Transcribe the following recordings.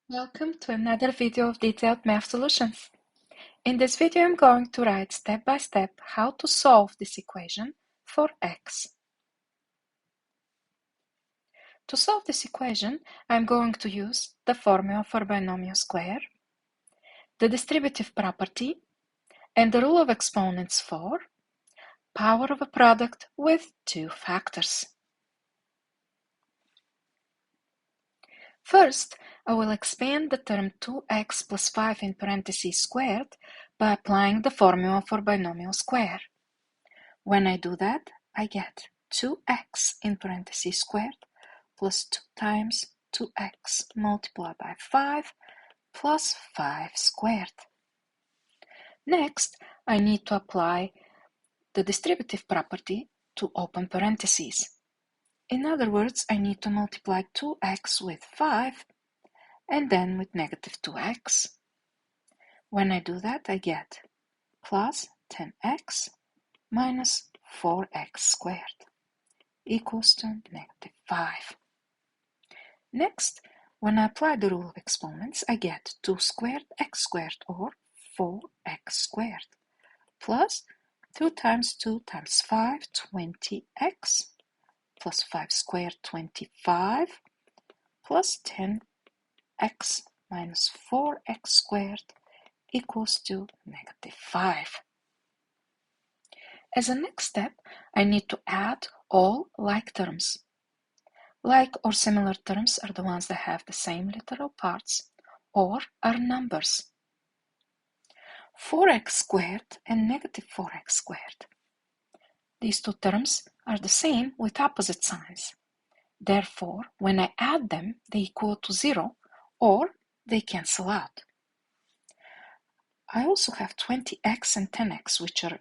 Welcome to another video of detailed math solutions. In this video, I'm going to write step by step how to solve this equation for x. To solve this equation, I'm going to use the formula for binomial square, the distributive property, and the rule of exponents for power of a product with two factors. First, I will expand the term 2x plus 5 in parentheses squared by applying the formula for binomial square. When I do that, I get 2x in parentheses squared plus 2 times 2x multiplied by 5 plus 5 squared. Next, I need to apply the distributive property to open parentheses. In other words, I need to multiply 2x with 5 and then with negative 2x. When I do that, I get plus 10x minus 4x squared equals to negative 5. Next, when I apply the rule of exponents, I get 2 squared x squared or 4x squared plus 2 times 2 times 5, 20x plus 5 squared, 25 plus 10x minus 4x squared equals to negative 5. As a next step, I need to add all like terms. Like or similar terms are the ones that have the same literal parts or are numbers. 4x squared and negative 4x squared. These two terms are the same with opposite signs. Therefore, when I add them, they equal to 0 or they cancel out. I also have 20x and 10x, which are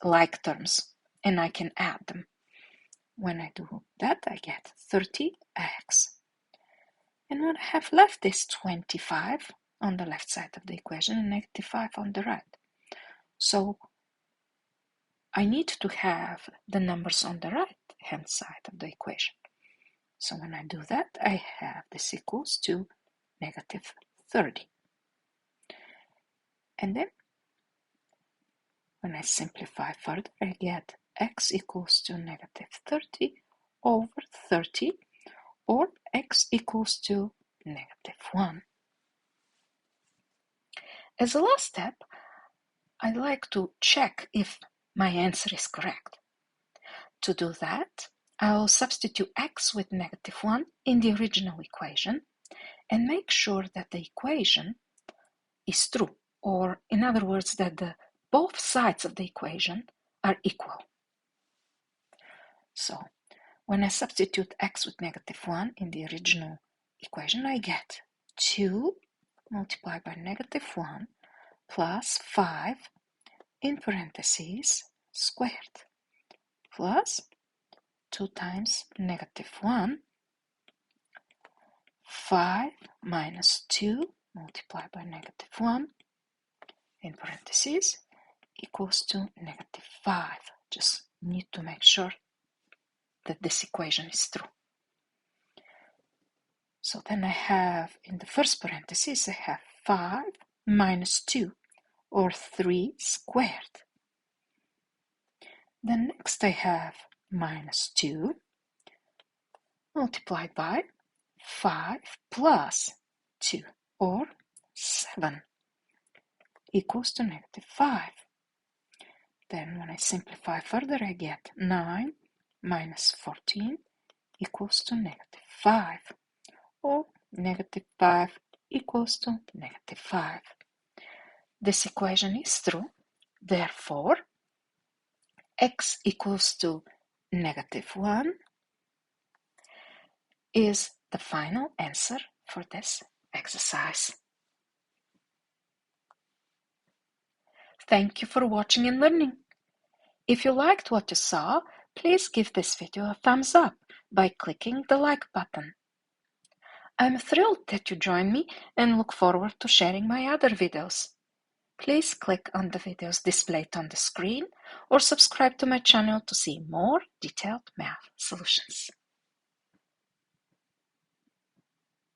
like terms, and I can add them. When I do that, I get 30x. And what I have left is 25 on the left side of the equation and negative 5 on the right. So I need to have the numbers on the right-hand side of the equation. So when I do that, I have this equals to negative 30. And then when I simplify further, I get x equals to negative 30 over 30, or x equals to negative 1. As a last step, I'd like to check if my answer is correct. To do that, I'll substitute x with negative 1 in the original equation and make sure that the equation is true, or in other words, that both sides of the equation are equal. So, when I substitute x with negative 1 in the original equation, I get 2 multiplied by negative 1 plus 5 in parentheses squared plus 2 times negative 1, 5 minus 2 multiplied by negative 1 in parentheses equals to negative 5. Just need to make sure that this equation is true. So then I have, in the first parenthesis, I have 5 minus 2, or 3 squared. Then next I have minus 2 multiplied by 5 plus 2, or 7, equals to negative 5. Then when I simplify further, I get 9 minus 14 equals to negative 5, or negative 5 equals to negative 5. This equation is true, therefore x equals to negative 1 is the final answer for this exercise. Thank you for watching and learning. If you liked what you saw, please give this video a thumbs up by clicking the like button. I'm thrilled that you joined me and look forward to sharing my other videos. Please click on the videos displayed on the screen or subscribe to my channel to see more detailed math solutions.